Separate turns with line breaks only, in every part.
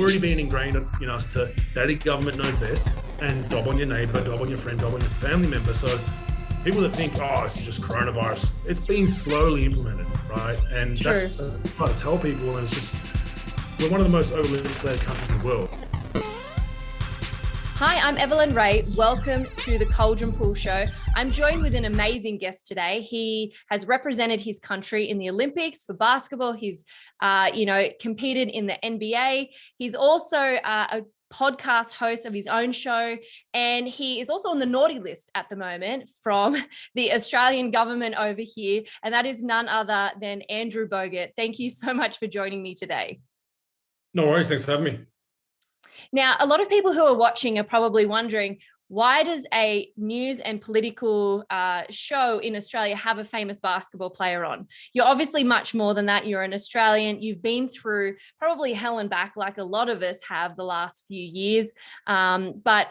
already been ingrained in us to daddy government knows best and dob on your neighbor, dob on your friend, dob on your family member. So people that think, oh, it's just coronavirus, it's been slowly implemented, right? And that's trying to tell people, and it's just, we're one of the most over-legislated countries in the world.
Hi, I'm Evelyn Ray. Welcome to the Caldron Pool Show. I'm joined with an amazing guest today. He has represented his country in the Olympics for basketball. He's, competed in the NBA. He's also a podcast host of his own show, and he is also on the naughty list at the moment from the Australian government over here, and that is none other than Andrew Bogut. Thank you so much for joining me today.
No worries. Thanks for having me.
Now, a lot of people who are watching are probably wondering, why does a news and political show in Australia have a famous basketball player on? You're obviously much more than that. You're an Australian. You've been through probably hell and back like a lot of us have the last few years. But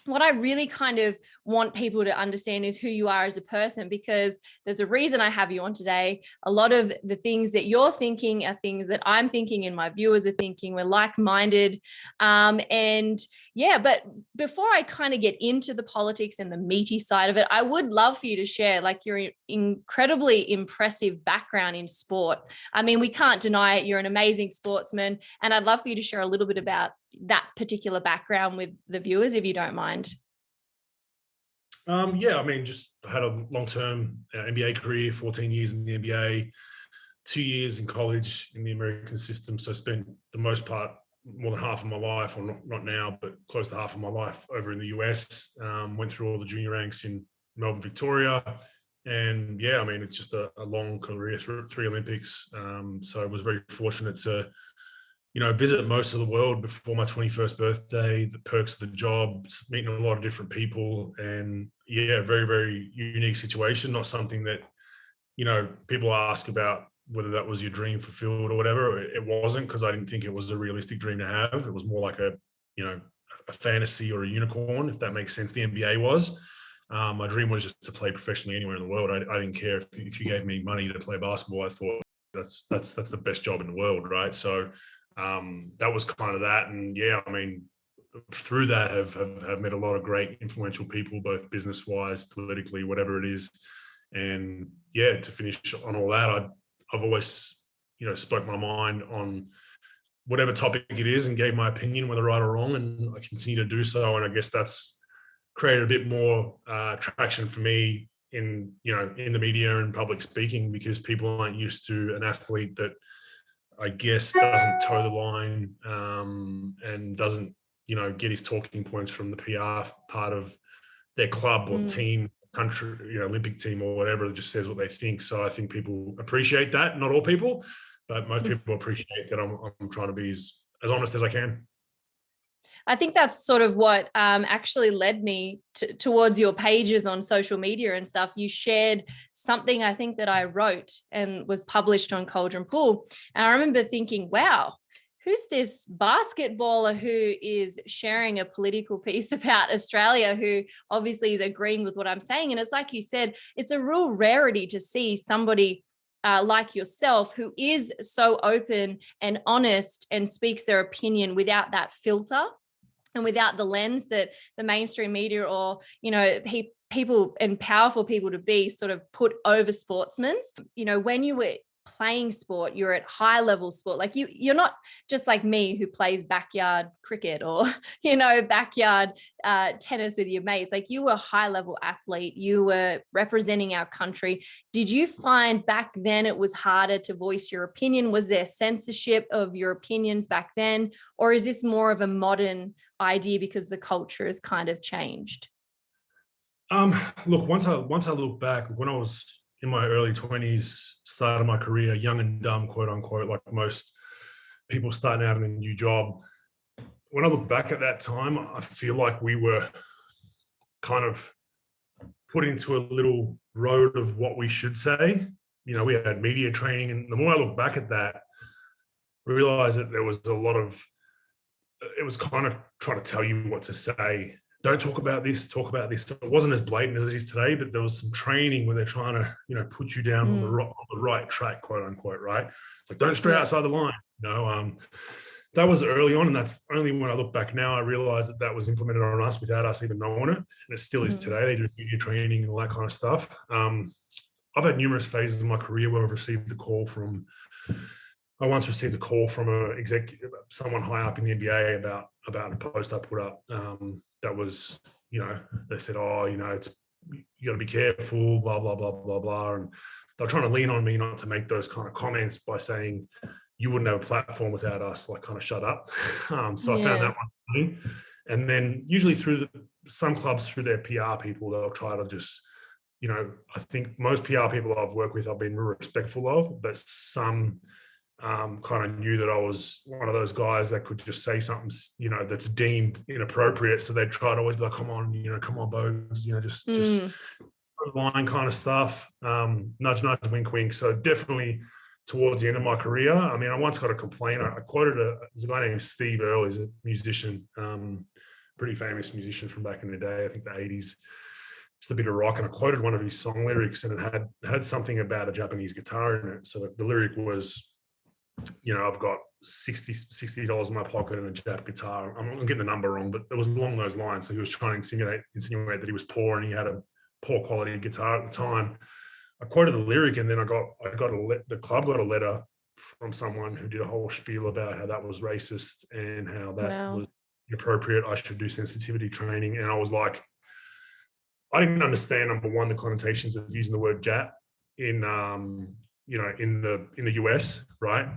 what I really kind of want people to understand is who you are as a person, because there's a reason I have you on today. A lot of the things that you're thinking are things that I'm thinking and my viewers are thinking. We're like-minded. But before I kind of get into the politics and the meaty side of it, I would love for you to share like your incredibly impressive background in sport. I mean, we can't deny it. You're an amazing sportsman. And I'd love for you to share a little bit about that particular background with the viewers, if you don't mind.
Just had a long-term NBA career, 14 years in the NBA, 2 years in college in the American system. So I spent the most part, more than half of my life, or not now, but close to half of my life over in the US. Went through all the junior ranks in Melbourne, Victoria. And it's just a long career through 3 Olympics. So I was very fortunate to visit most of the world before my 21st birthday, the perks of the job, meeting a lot of different people, and very, very unique situation. Not something that, people ask about whether that was your dream fulfilled or whatever. It wasn't, because I didn't think it was a realistic dream to have. It was more like a fantasy or a unicorn, if that makes sense. The NBA was. My dream was just to play professionally anywhere in the world. I didn't care if you gave me money to play basketball. I thought that's the best job in the world, right? So that was kind of that. And through that have met a lot of great influential people, both business wise, politically, whatever it is. And to finish on all that, I've always, spoke my mind on whatever topic it is and gave my opinion, whether right or wrong. And I continue to do so. And I guess that's created a bit more traction for me in the media and public speaking, because people aren't used to an athlete that, I guess, doesn't toe the line and doesn't, get his talking points from the PR part of their club or team, country, Olympic team or whatever. It just says what they think. So I think people appreciate that. Not all people, but most people appreciate that I'm trying to be as honest as I can.
I think that's sort of what actually led me towards your pages on social media and stuff. You shared something, I think, that I wrote and was published on Caldron Pool. And I remember thinking, wow, who's this basketballer who is sharing a political piece about Australia, who obviously is agreeing with what I'm saying? And it's like you said, it's a real rarity to see somebody like yourself who is so open and honest and speaks their opinion without that filter and without the lens that the mainstream media or, people and powerful people to be sort of put over sportsmen. When you were playing sport, you're at high level sport. Like you're not just like me who plays backyard cricket or, backyard tennis with your mates. Like you were a high level athlete. You were representing our country. Did you find back then it was harder to voice your opinion? Was there censorship of your opinions back then? Or is this more of a modern idea because the culture has kind of changed?
Look, once I look back, when I was in my early 20s, started my career young and dumb, quote unquote, like most people starting out in a new job. When I look back at that time, I feel like we were kind of put into a little road of what we should say. We had media training, and the more I look back at that, I realized that there was a lot of, it was kind of trying to tell you what to say. Don't talk about this, talk about this. It wasn't as blatant as it is today, but there was some training where they're trying to, put you down on the right track, quote unquote, right? Like, don't stray outside the line. that was early on, and that's only when I look back now, I realized that was implemented on us without us even knowing it. And it still is today. They do media training and all that kind of stuff. I've had numerous phases in my career where I've received the call from, I once received a call from a executive, someone high up in the NBA about a post I put up. That was, they said, oh, it's, you got to be careful, blah, blah, blah, blah, blah. And they're trying to lean on me not to make those kind of comments by saying, you wouldn't have a platform without us, like kind of shut up. So I found that one funny. And then usually through some clubs, through their PR people, they'll try to just, I think most PR people I've worked with, I've been real respectful of, but some kind of knew that I was one of those guys that could just say something, that's deemed inappropriate. So they'd try to always be like, come on, Bogut, just line kind of stuff, nudge, nudge, wink, wink. So definitely towards the end of my career, I mean, I once got a complaint. I quoted there's a guy named Steve Earle. He's a musician, pretty famous musician from back in the day, I think the 80s. Just a bit of rock, and I quoted one of his song lyrics, and it had something about a Japanese guitar in it. So the lyric was, I've got $60 in my pocket and a Jap guitar. I'm getting the number wrong, but it was along those lines. So he was trying to insinuate that he was poor and he had a poor quality guitar at the time. I quoted the lyric, and then the club got a letter from someone who did a whole spiel about how that was racist and how that was inappropriate. I should do sensitivity training, and I was like, I didn't understand, number one, the connotations of using the word Jap in in the US, right?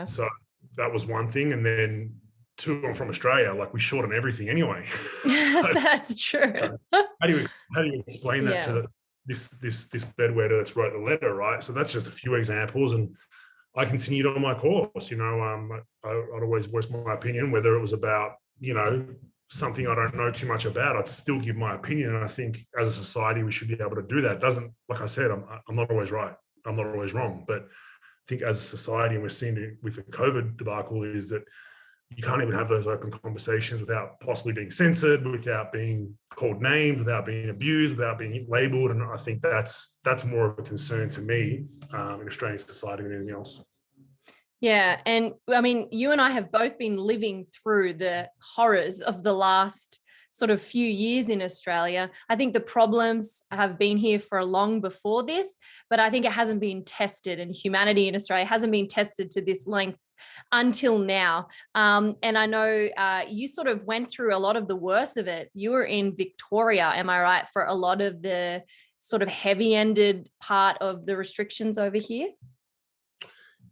So that was one thing, and then two, I'm from Australia, like we shorten everything anyway.
So, that's true.
How do you explain that to this bedwetter that's wrote the letter, right? So that's just a few examples, and I continued on my course. I'd always voice my opinion, whether it was about something I don't know too much about. I'd still give my opinion, and I think as a society we should be able to do that. Like I said, I'm not always right, I'm not always wrong, but I think as a society, and we're seeing it with the COVID debacle, is that you can't even have those open conversations without possibly being censored, without being called names, without being abused, without being labelled. And I think that's more of a concern to me in Australian society than anything else.
Yeah. And I mean, you and I have both been living through the horrors of the last sort of few years in Australia. I think the problems have been here for long before this, but I think it hasn't been tested, and humanity in Australia hasn't been tested to this length until now. And I know you sort of went through a lot of the worst of it. You were in Victoria, am I right, for a lot of the sort of heavy-ended part of the restrictions over here?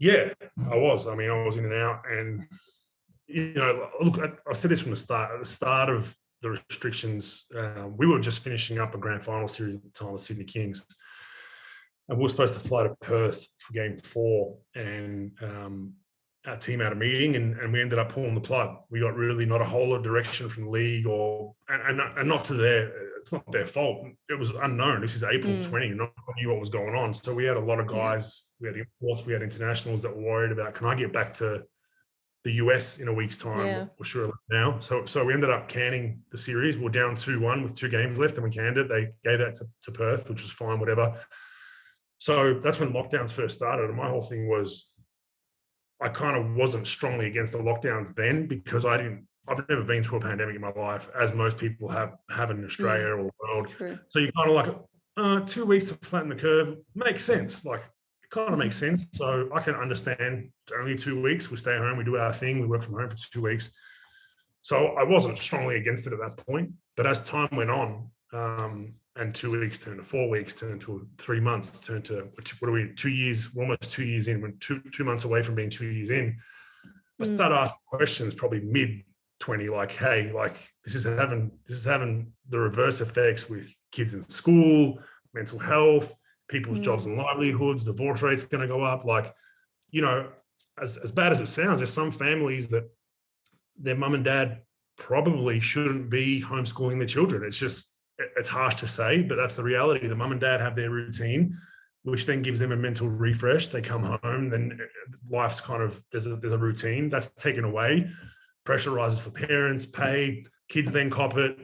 Yeah, I was. I mean, I was in and out, and look, I said this from the start. At the start of the restrictions, we were just finishing up a grand final series at the time with Sydney Kings, and we were supposed to fly to Perth for game 4, and our team had a meeting, and we ended up pulling the plug. We got really not a whole lot of direction from the league, and not to it's not their fault. It was unknown. This is April 20, no one knew what was going on. So we had a lot of guys, we had imports, we had internationals that were worried about, can I get back to the US in a week's time, or sure now. So we ended up canning the series. We're down 2-1 with 2 games left, and we canned it. They gave that to Perth, which was fine, whatever. So that's when lockdowns first started. And my whole thing was, I kind of wasn't strongly against the lockdowns then, because I've never been through a pandemic in my life, as most people have in Australia or the world. So you kind of like, 2 weeks to flatten the curve makes sense. Like, it kind of makes sense. So I can understand it's only 2 weeks. We stay home, we do our thing, we work from home for 2 weeks. So I wasn't strongly against it at that point. But as time went on, and 2 weeks turned to 4 weeks, turned to 3 months, turned to, 2 years, we're almost 2 years in, we're 2 months away from being 2 years in. I started asking questions probably mid-20, like, hey, like this is having the reverse effects with kids in school, mental health, people's jobs and livelihoods, divorce rates going to go up. Like, as bad as it sounds, there's some families that their mum and dad probably shouldn't be homeschooling their children. It's harsh to say, but that's the reality. The mum and dad have their routine, which then gives them a mental refresh. They come home, then life's kind of, there's a routine that's taken away. Pressure rises for parents, pay, kids then cop it.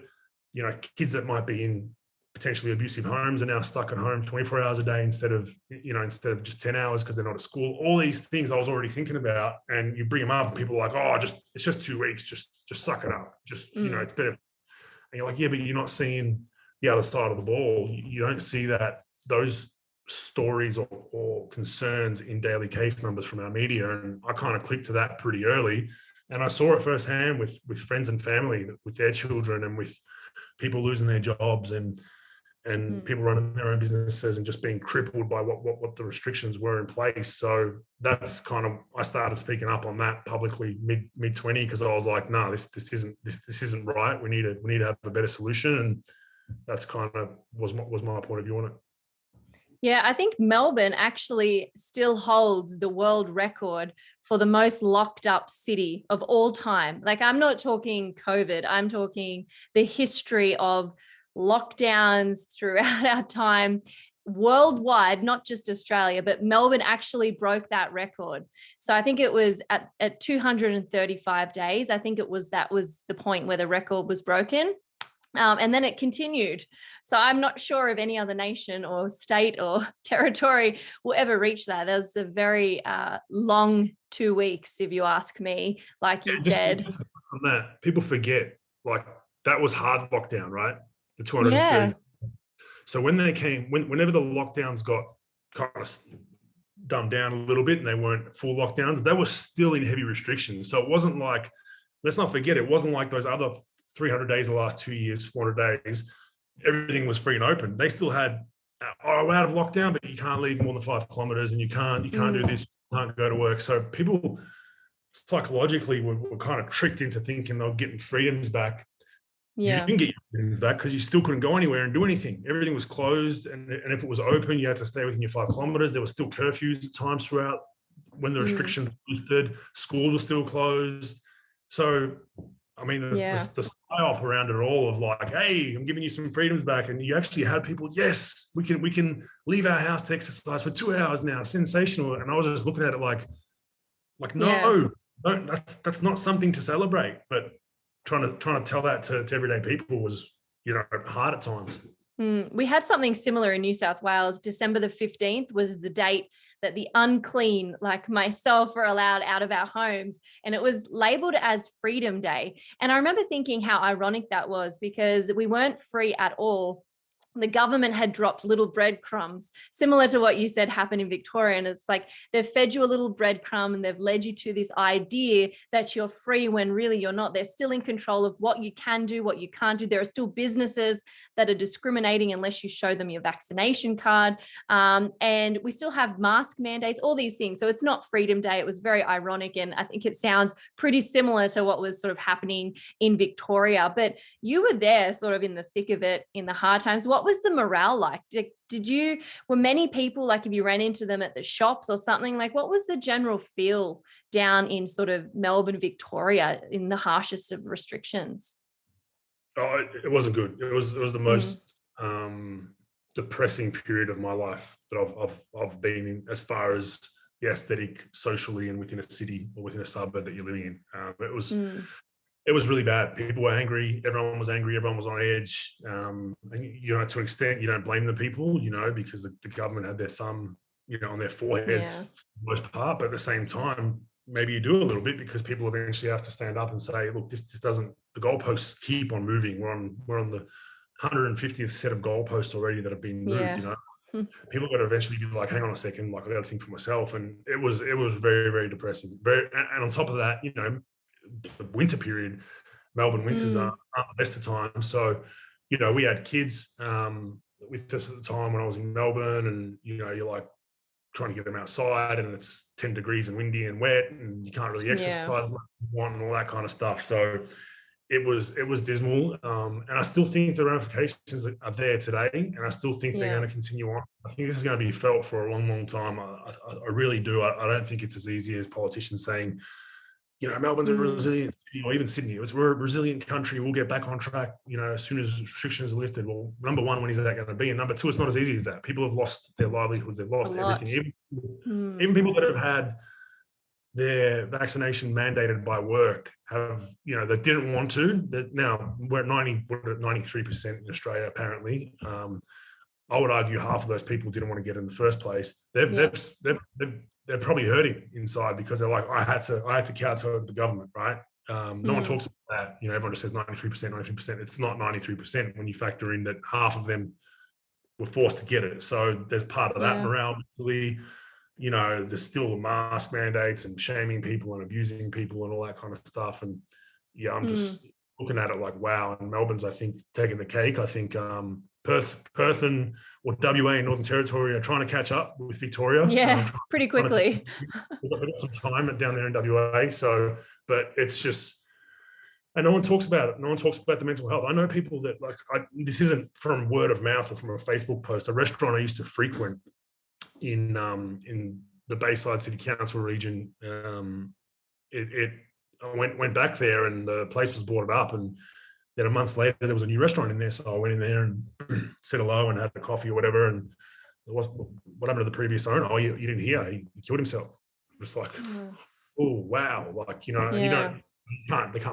Kids that might be in potentially abusive homes are now stuck at home 24 hours a day instead of just 10 hours because they're not at school. All these things I was already thinking about, and you bring them up and people are like, oh, it's just 2 weeks. Just suck it up. It's better. And you're like, yeah, but you're not seeing the other side of the ball. You don't see those stories or concerns in daily case numbers from our media. And I kind of clicked to that pretty early. And I saw it firsthand with friends and family, with their children, and with people losing their jobs and people running their own businesses and just being crippled by what the restrictions were in place. So that's kind of, I started speaking up on that publicly mid 20, because I was like, no, this isn't right. We need to have a better solution. And that's kind of was my point of view on it.
Yeah, I think Melbourne actually still holds the world record for the most locked up city of all time. Like, I'm not talking COVID, I'm talking the history of lockdowns throughout our time worldwide, not just Australia, but Melbourne actually broke that record. So I think it was at 235 days. I think that was the point where the record was broken. And then it continued. So I'm not sure if any other nation or state or territory will ever reach that. There's a very long 2 weeks, if you ask me, like you said.
On that, people forget, like, that was hard lockdown, right? The 230.
Yeah.
So when they came, whenever the lockdowns got kind of dumbed down a little bit and they weren't full lockdowns, they were still in heavy restrictions. So it wasn't like, let's not forget, it wasn't like those other 300 days the last 2 years, 400 days, everything was free and open. They still had, we're out of lockdown, but you can't leave more than 5 kilometers, and you can't do this, you can't go to work. So people psychologically were kind of tricked into thinking they were getting freedoms back.
Yeah.
You didn't get your freedoms back because you still couldn't go anywhere and do anything. Everything was closed. And if it was open, you had to stay within your 5 kilometers. There were still curfews at times throughout when the restrictions were lifted. Schools were still closed. So, I mean, the psyop around it all of like, hey, I'm giving you some freedoms back. And you actually had people, yes, we can leave our house to exercise for 2 hours now. Sensational. And I was just looking at it like no, that's not something to celebrate. But trying to tell that to everyday people was, hard at times.
We had something similar in New South Wales. December the 15th was the date that the unclean, like myself, were allowed out of our homes. And it was labeled as Freedom Day. And I remember thinking how ironic that was, because we weren't free at all. The government had dropped little breadcrumbs, similar to what you said happened in Victoria. And it's like they've fed you a little breadcrumb and they've led you to this idea that you're free when really you're not. They're still in control of what you can do, what you can't do. There are still businesses that are discriminating unless you show them your vaccination card. And we still have mask mandates, all these things. So it's not Freedom Day. It was very ironic. And I think it sounds pretty similar to what was sort of happening in Victoria. But you were there sort of in the thick of it, in the hard times. What was the morale like? Were many people, like if you ran into them at the shops or something, like what was the general feel down in sort of Melbourne, Victoria in the harshest of restrictions?
Oh, it wasn't good. It was the most depressing period of my life that I've been in, as far as the aesthetic, socially, and within a city or within a suburb that you're living in. It was really bad. People were angry. Everyone was angry. Everyone was on edge. And, to an extent, you don't blame the people, because the government had their thumb, on their foreheads for the most part. But at the same time, maybe you do a little bit, because people eventually have to stand up and say, look, this doesn't, the goalposts keep on moving. We're on the 150th set of goalposts already that have been moved, People got to eventually be like, hang on a second, like I got to think for myself. And it was very, very depressing. And on top of that, the winter period, Melbourne winters aren't the best of times. So, we had kids with us at the time when I was in Melbourne, and, you're like trying to get them outside and it's 10 degrees and windy and wet and you can't really exercise like you want and all that kind of stuff. So it was dismal. And I still think the ramifications are there today, and I still think they're going to continue on. I think this is going to be felt for a long, long time. I really do. I don't think it's as easy as politicians saying, Melbourne's a resilient city, or even Sydney. We're a resilient country. We'll get back on track, as soon as restrictions are lifted. Well, number one, when is that going to be? And number two, it's not as easy as that. People have lost their livelihoods. They've lost everything. Even people that have had their vaccination mandated by work have, that didn't want to, that now we're at 93% in Australia, apparently. I would argue half of those people didn't want to get in the first place. They're probably hurting inside because they're like, I had to counter the government, right? No one talks about that. Everyone just says 93%. It's not 93% when you factor in that half of them were forced to get it. So there's part of that morale mentally. There's still the mask mandates and shaming people and abusing people and all that kind of stuff. And I'm just looking at it like, wow. And Melbourne's, I think, taking the cake. I think Perth and WA and Northern Territory are trying to catch up with Victoria.
Yeah, pretty quickly.
We've got some time down there in WA. So, but it's just, and no one talks about it. No one talks about the mental health. I know people that this isn't from word of mouth or from a Facebook post. A restaurant I used to frequent in the Bayside City Council region, I went back there and the place was boarded up, and then a month later there was a new restaurant in there. So I went in there and said hello and had a coffee or whatever. And what happened to the previous owner? Oh, you didn't hear? He killed himself. Just like, oh wow, they can't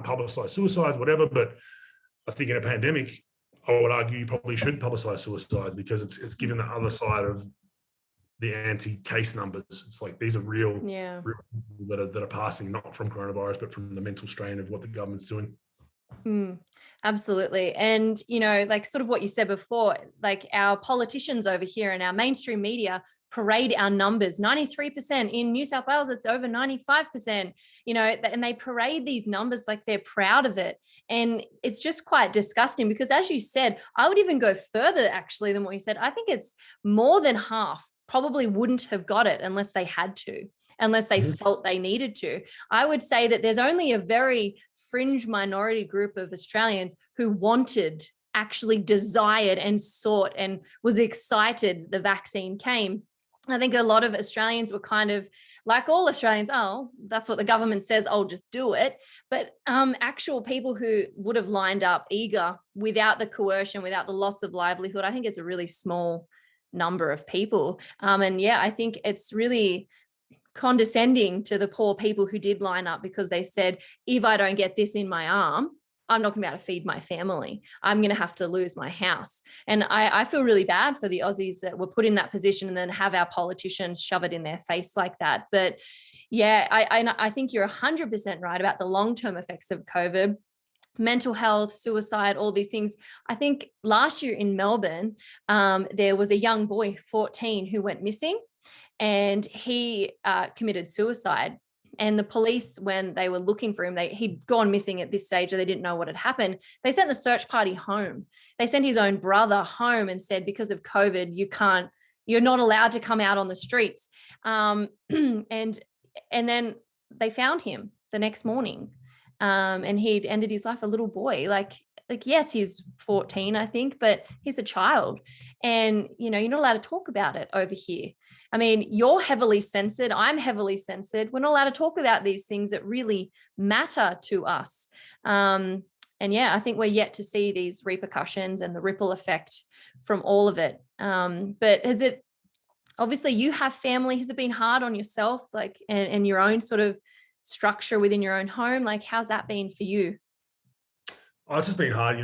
publicize suicides, whatever. But I think in a pandemic, I would argue you probably should publicize suicide because it's given the other side of the anti-case numbers. It's like these are real people that are passing, not from coronavirus, but from the mental strain of what the government's doing.
Absolutely. And, like sort of what you said before, like our politicians over here and our mainstream media parade our numbers, 93%. In New South Wales, it's over 95%, and they parade these numbers like they're proud of it. And it's just quite disgusting because, as you said, I would even go further actually than what you said. I think it's more than half probably wouldn't have got it unless they had to, unless they felt they needed to. I would say that there's only a very fringe minority group of Australians who wanted, actually desired and sought and was excited the vaccine came. I think a lot of Australians were kind of like all Australians, oh, that's what the government says, I'll just do it. But actual people who would have lined up eager without the coercion, without the loss of livelihood, I think it's a really small number of people. I think it's really condescending to the poor people who did line up because they said, if I don't get this in my arm, I'm not going to be able to feed my family. I'm going to have to lose my house. And I feel really bad for the Aussies that were put in that position and then have our politicians shove it in their face like that. But I think you're 100% right about the long-term effects of COVID. Mental health, suicide, all these things. I think last year in Melbourne, there was a young boy, 14, who went missing, and he committed suicide. And the police, when they were looking for him, he'd gone missing at this stage, or they didn't know what had happened. They sent the search party home. They sent his own brother home and said, because of COVID, you're not allowed to come out on the streets. And then they found him the next morning. And he'd ended his life, a little boy, like, yes, he's 14, I think, but he's a child. And, you're not allowed to talk about it over here. I mean, you're heavily censored. I'm heavily censored. We're not allowed to talk about these things that really matter to us. I think we're yet to see these repercussions and the ripple effect from all of it. But obviously you have family, has it been hard on yourself, and your own sort of structure within your own home? Like, how's that been for you?
Oh, it's just been hard.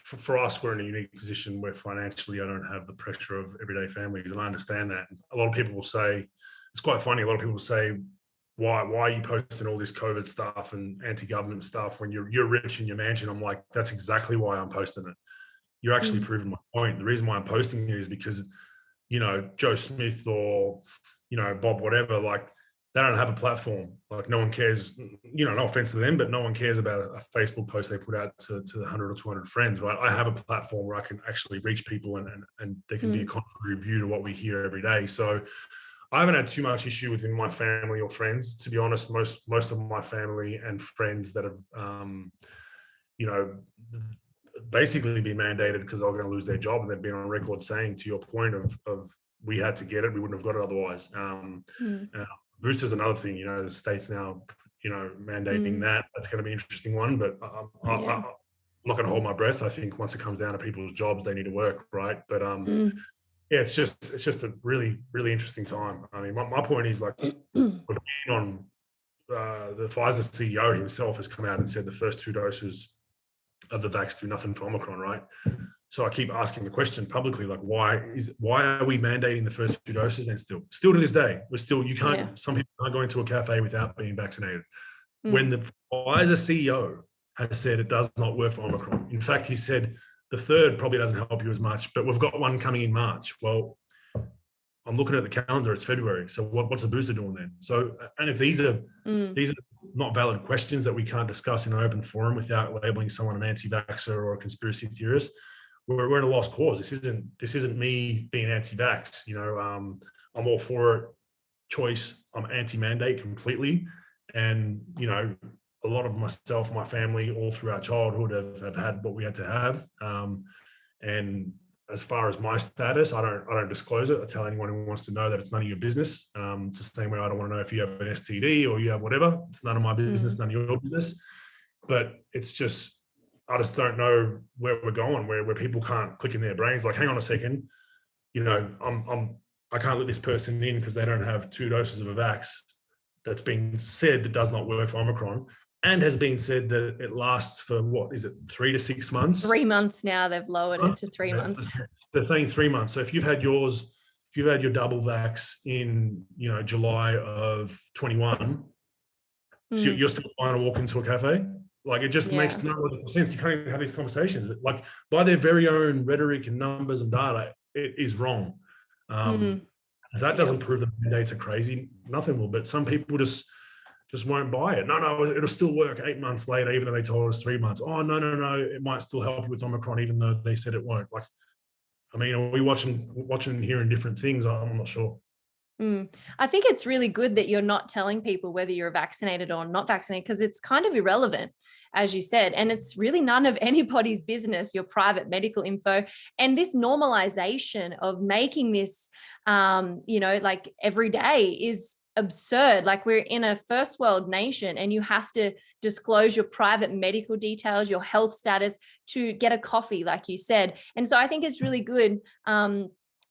For us, we're in a unique position where financially I don't have the pressure of everyday families, and I understand that. A lot of people will say, it's quite funny, a lot of people say, why are you posting all this COVID stuff and anti-government stuff when you're rich in your mansion? I'm like, that's exactly why I'm posting it. You're actually proving my point. The reason why I'm posting it is because, Joe Smith or, Bob, whatever, like, they don't have a platform. Like, no one cares, no offense to them, but no one cares about a Facebook post they put out to 100 or 200 friends, right? I have a platform where I can actually reach people and there can be a contrary view to what we hear every day. So I haven't had too much issue within my family or friends. To be honest, most of my family and friends that have, basically been mandated because they were going to lose their job, and they've been on record saying, to your point of we had to get it, we wouldn't have got it otherwise. Booster's another thing, the state's now, mandating that. That's going to be an interesting one, but I'm not going to hold my breath. I think once it comes down to people's jobs, they need to work, right? But yeah, it's just a really, really interesting time. I mean, my point is, like, we've been on the Pfizer CEO himself has come out and said the first 2 doses of the vax do nothing for Omicron, right? So I keep asking the question publicly, like, why are we mandating the first 2 doses? And still to this day, some people can't go into a cafe without being vaccinated. When the Pfizer CEO has said it does not work for Omicron. In fact, he said the third probably doesn't help you as much, but we've got one coming in March. Well, I'm looking at the calendar, it's February. So what's a booster doing then? So, and if these are not valid questions that we can't discuss in an open forum without labeling someone an anti-vaxxer or a conspiracy theorist, we're in a lost cause. This isn't me being anti-vax. I'm all for it. Choice. I'm anti-mandate completely. And, a lot of myself, my family, all through our childhood have had what we had to have. And as far as my status, I don't disclose it. I tell anyone who wants to know that it's none of your business. It's the same way I don't want to know if you have an STD or you have whatever. It's none of my business, none of your business. But it's just, I just don't know where we're going, where people can't click in their brains, like, hang on a second, I can't let this person in because they don't have 2 doses of a vax. That's been said that does not work for Omicron, and has been said that it lasts for, what is it, 3 to 6 months?
3 months now. They've lowered it to 3 months.
They're saying 3 months. So if you've had your double vax in, July of 21, so you're still fine to walk into a cafe. Like, it just makes no logical sense. You can't even have these conversations. Like, by their very own rhetoric and numbers and data, it is wrong. If that doesn't prove the mandates are crazy, nothing will. But some people just won't buy it. No, it'll still work 8 months later, even though they told us 3 months. Oh, no, it might still help you with Omicron, even though they said it won't. Like, I mean, are we watching and hearing different things? I'm not sure.
I think it's really good that you're not telling people whether you're vaccinated or not vaccinated, because it's kind of irrelevant, as you said, and it's really none of anybody's business, your private medical info. And this normalization of making this, like, every day is absurd. Like, we're in a first world nation and you have to disclose your private medical details, your health status to get a coffee, like you said. And so I think it's really good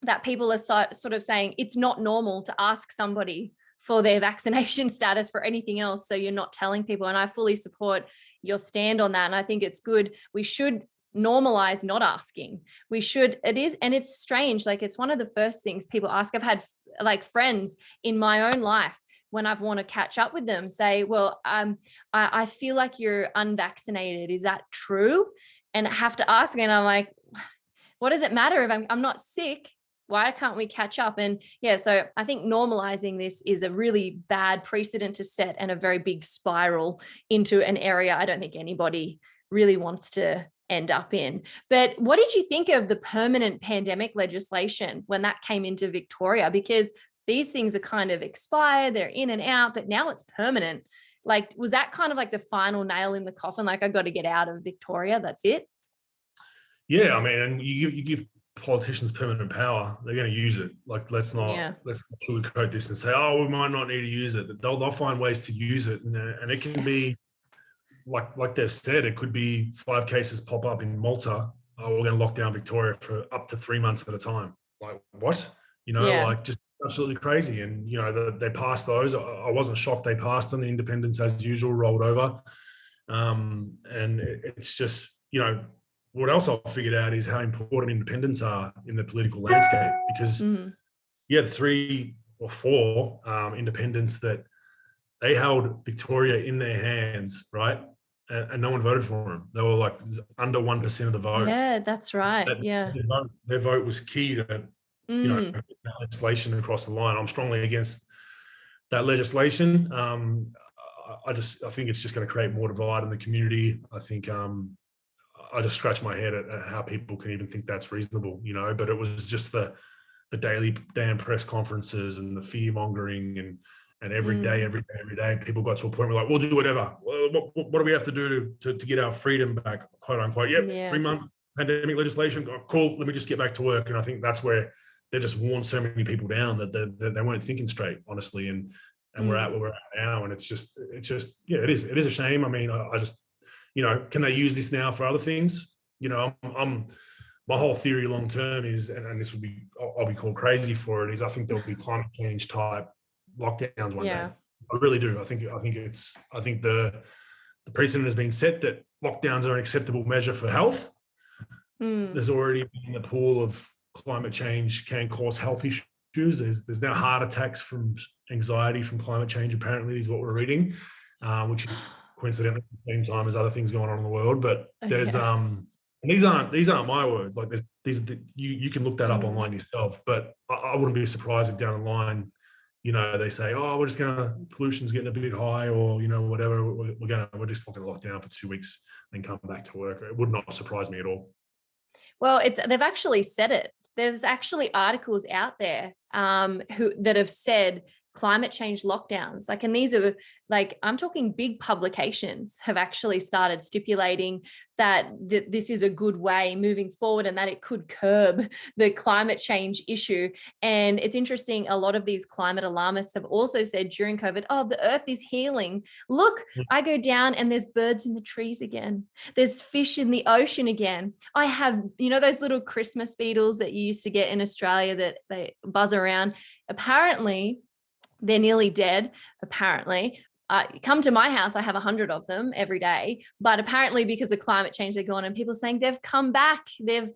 that people are sort of saying it's not normal to ask somebody for their vaccination status for anything else. So you're not telling people. And I fully support your stand on that. And I think it's good. We should normalize not asking. And it's strange. Like, it's one of the first things people ask. I've had like friends in my own life, when I've want to catch up with them, say, well, I feel like you're unvaccinated. Is that true? And I have to ask. And I'm like, what does it matter if I'm not sick? Why can't we catch up? And so I think normalizing this is a really bad precedent to set, and a very big spiral into an area I don't think anybody really wants to end up in. But what did you think of the permanent pandemic legislation when that came into Victoria? Because these things are kind of expired, they're in and out, but now it's permanent. Like, was that kind of like the final nail in the coffin? Like, I got to get out of Victoria, that's it?
Yeah, I mean, and you give politicians permanent power, they're going to use it. Like, let's not sugarcoat this and say, oh, we might not need to use it. They'll find ways to use it, and it can be like they've said, it could be 5 cases pop up in Malta. Oh, we're going to lock down Victoria for up to 3 months at a time. Like, what? Like, just absolutely crazy. And they passed those. I wasn't shocked they passed them. The independents, as usual, rolled over. And it's just, what else I've figured out is how important independents are in the political landscape, because you had 3 or 4 independents that they held Victoria in their hands, right? And no one voted for them. They were like under 1% of the vote.
Yeah, that's right.
Their vote was key to legislation across the line. I'm strongly against that legislation. I think it's just going to create more divide in the community. I think I just scratch my head at how people can even think that's reasonable, but it was just the daily damn press conferences and the fear mongering and every day, people got to a point where, like, we'll do whatever. What do we have to do to get our freedom back, quote unquote? Yep, 3 month pandemic legislation. Cool. Let me just get back to work. And I think that's where they just worn so many people down that they weren't thinking straight, honestly. And we're at where we're at now. And it's just, it is a shame. I mean, I just, can they use this now for other things? My my whole theory long term is, and this would be, I'll be called crazy for it, is I think there'll be climate change type lockdowns one day. I really do. I think the precedent has been set that lockdowns are an acceptable measure for health. There's already been a pool of climate change can cause health issues. There's now heart attacks from anxiety from climate change, apparently, is what we're reading, which is coincidentally at the same time as other things going on in the world. But there's and these aren't my words. Like you can look that up online yourself. But I wouldn't be surprised if down the line, they say, oh, pollution's getting a bit high, or whatever. We're just not going to lock down for 2 weeks and come back to work. It would not surprise me at all.
Well, they've actually said it. There's actually articles out there that have said climate change lockdowns, and these are I'm talking big publications have actually started stipulating that this is a good way moving forward and that it could curb the climate change issue. And it's interesting, a lot of these climate alarmists have also said during COVID, oh, the earth is healing. Look, I go down and there's birds in the trees again. There's fish in the ocean again. I have, those little Christmas beetles that you used to get in Australia that they buzz around. Apparently, they're nearly dead, apparently. Come to my house, I have 100 of them every day. But apparently because of climate change, they're gone, and people are saying they've come back. They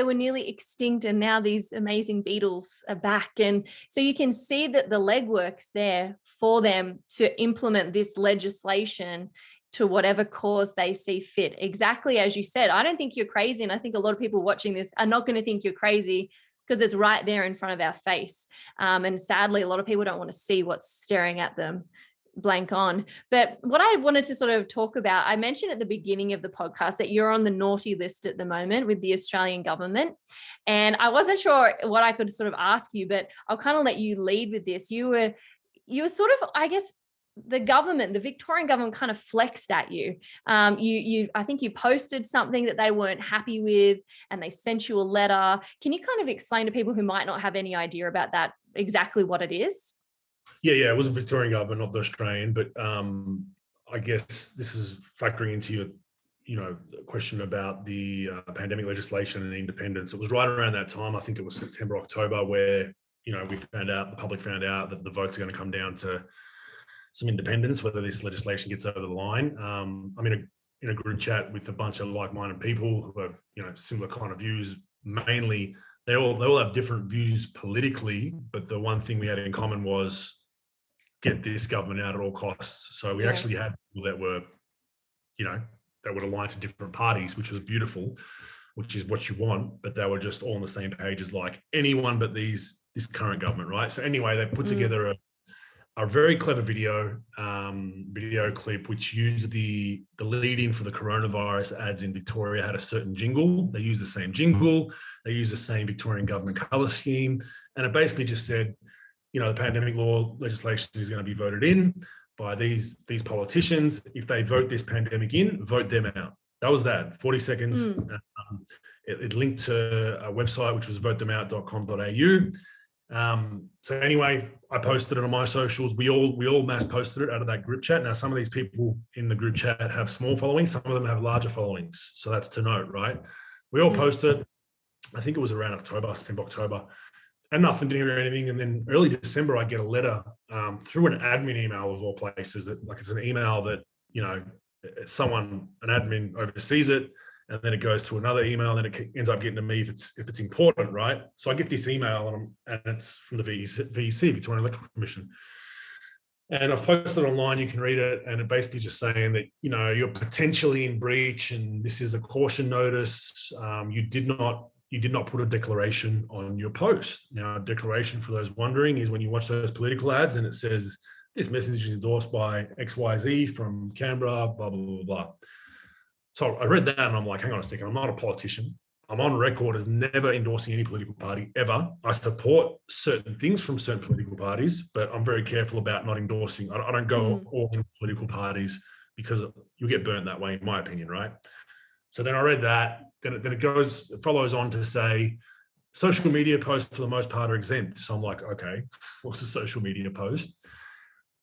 were nearly extinct, and now these amazing beetles are back. And so you can see that the legwork's there for them to implement this legislation to whatever cause they see fit. Exactly as you said, I don't think you're crazy. And I think a lot of people watching this are not going to think you're crazy, because it's right there in front of our face. And sadly, a lot of people don't want to see what's staring at them blank on. But what I wanted to sort of talk about, I mentioned at the beginning of the podcast that you're on the naughty list at the moment with the Australian government. And I wasn't sure what I could sort of ask you, but I'll kind of let you lead with this. You were sort of, I guess, the Victorian government kind of flexed at you. I think you posted something that they weren't happy with, and they sent you a letter. Can you kind of explain to people who might not have any idea about that exactly what it is?
Yeah, it was a Victorian government, not the Australian. But I guess this is factoring into your, question about the pandemic legislation and independence. It was right around that time. I think it was September, October, where the public found out that the votes are going to come down to some independence, whether this legislation gets over the line. I'm in a group chat with a bunch of like-minded people who have, similar kind of views. Mainly, they all have different views politically, but the one thing we had in common was get this government out at all costs. So we actually had people that were, that would align to different parties, which was beautiful, which is what you want. But they were just all on the same page as anyone but this current government, right? So anyway, they put together a very clever video clip, which used the lead-in for the coronavirus ads in Victoria, had a certain jingle. They used the same jingle. They used the same Victorian government colour scheme. And it basically just said, the pandemic law legislation is going to be voted in by these politicians. If they vote this pandemic in, vote them out. That was that, 40 seconds. It linked to a website, which was votethemout.com.au. So anyway, I posted it on my socials. We all mass posted it out of that group chat. Now, some of these people in the group chat have small followings. Some of them have larger followings. So that's to note, right? We all posted, I think it was around September, October, and nothing, didn't hear anything. And then early December, I get a letter through an admin email of all places. It's an email that, an admin oversees it. And then it goes to another email, and then it ends up getting to me if it's important, right? So I get this email, and it's from the VEC, Victorian Electoral Commission. And I've posted it online, you can read it, and it basically just saying that, you're potentially in breach, and this is a caution notice. You did not put a declaration on your post. Now, a declaration, for those wondering, is when you watch those political ads and it says, this message is endorsed by XYZ from Canberra, blah, blah, blah, blah. So I read that and I'm like, hang on a second, I'm not a politician. I'm on record as never endorsing any political party ever. I support certain things from certain political parties, but I'm very careful about not endorsing. I don't go all in political parties, because you'll get burnt that way, in my opinion, right? So then I read that, then it follows on to say, social media posts for the most part are exempt. So I'm like, okay, what's a social media post?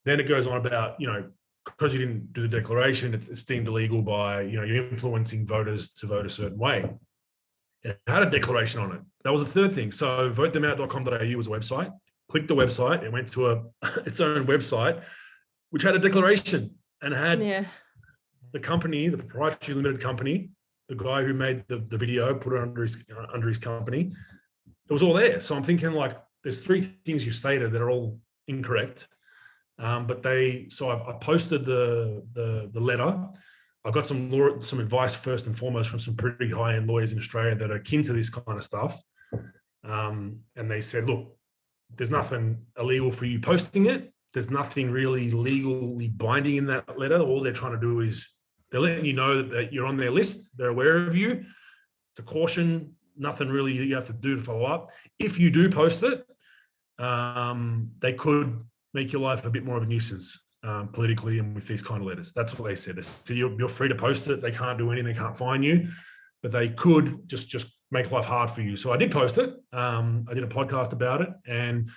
Then it goes on about, because you didn't do the declaration, it's deemed illegal by, you're influencing voters to vote a certain way. It had a declaration on it. That was the third thing. So votethemout.com.au was a website. Clicked the website. It went to its own website, which had a declaration and had the company, the proprietary limited company, the guy who made the video, put it under his company. It was all there. So I'm thinking, like, there's three things you stated that are all incorrect. But I posted the letter. I got some advice first and foremost from some pretty high-end lawyers in Australia that are keen to this kind of stuff. And they said, look, there's nothing illegal for you posting it. There's nothing really legally binding in that letter. All they're trying to do is they're letting you know that you're on their list. They're aware of you. It's a caution. Nothing really you have to do to follow up. If you do post it, they could make your life a bit more of a nuisance politically and with these kind of letters. That's what they said. They said you're free to post it. They can't do anything. They can't fine you, but they could just make life hard for you. So I did post it. I did a podcast about it, and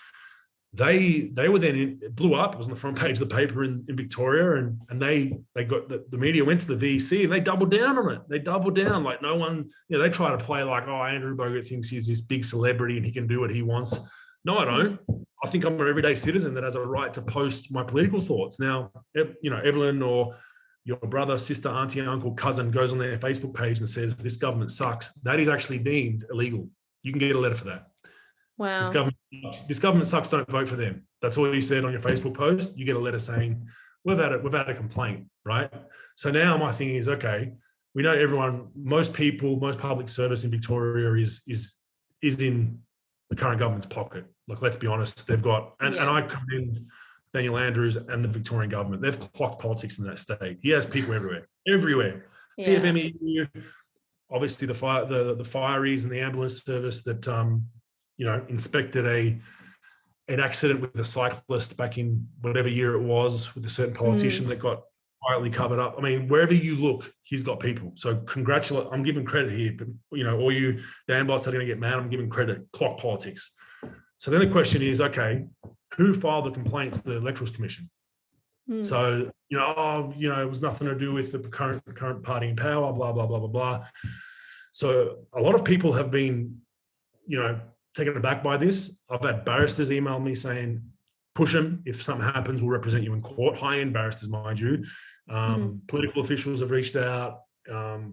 they were then, it blew up. It was on the front page of the paper in Victoria, and they got the media went to the VC and they doubled down on it. They doubled down, like no one, they try to play like, oh, Andrew Bogut thinks he's this big celebrity and he can do what he wants. No, I don't. I think I'm an everyday citizen that has a right to post my political thoughts. Now, Evelyn or your brother, sister, auntie, uncle, cousin goes on their Facebook page and says this government sucks. That is actually deemed illegal. You can get a letter for that.
Wow.
This government sucks. Don't vote for them. That's all you said on your Facebook post. You get a letter saying we've had a complaint, right? So now my thing is, okay, we know most people, most public service in Victoria is in the current government's pocket. Like, let's be honest, they've got, and I commend Daniel Andrews and the Victorian government. They've clocked politics in that state. He has people everywhere. Yeah. CFMEU, obviously the fireys and the ambulance service that inspected an accident with a cyclist back in whatever year it was with a certain politician that got quietly covered up. I mean, wherever you look, he's got people. So I'm giving credit here, but all you Dan bots are going to get mad. I'm giving credit. Clock politics. So then the question is, okay, who filed the complaints to the Electoral Commission? So it was nothing to do with the current party in power. Blah blah blah blah blah. So a lot of people have been, taken aback by this. I've had barristers email me saying, push him. If something happens, we'll represent you in court. High-end barristers, mind you. Political officials have reached out.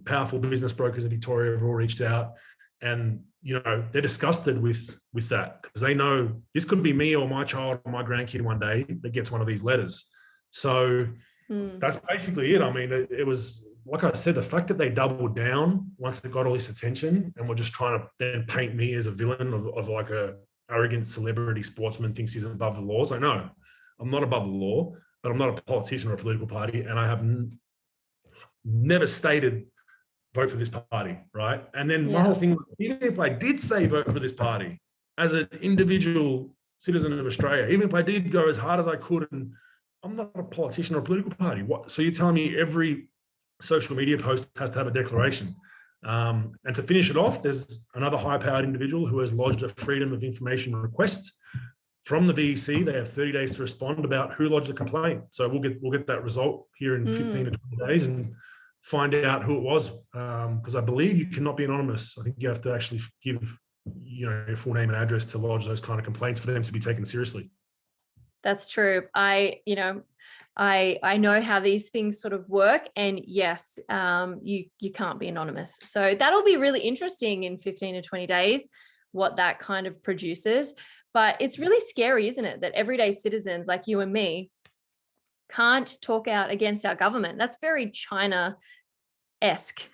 Powerful business brokers in Victoria have all reached out. And, they're disgusted with that because they know this could be me or my child or my grandkid one day that gets one of these letters. So that's basically it. I mean, it was, like I said, the fact that they doubled down once they got all this attention and were just trying to then paint me as a villain of like a arrogant celebrity sportsman thinks he's above the laws. I know I'm not above the law, but I'm not a politician or a political party. And I have never stated vote for this party, right? And then my whole thing was, even if I did say vote for this party as an individual citizen of Australia, even if I did go as hard as I could, and I'm not a politician or a political party. What? So you're telling me every social media post has to have a declaration? And to finish it off, there's another high-powered individual who has lodged a freedom of information request from the VEC. They have 30 days to respond about who lodged the complaint. So we'll get that result here in 15 to 20 days and find out who it was. Because I believe you cannot be anonymous. I think you have to actually give your full name and address to lodge those kind of complaints for them to be taken seriously.
That's true. I know how these things sort of work, and yes, you can't be anonymous. So that'll be really interesting in 15 to 20 days, what that kind of produces. But it's really scary, isn't it, that everyday citizens like you and me can't talk out against our government. That's very China-esque,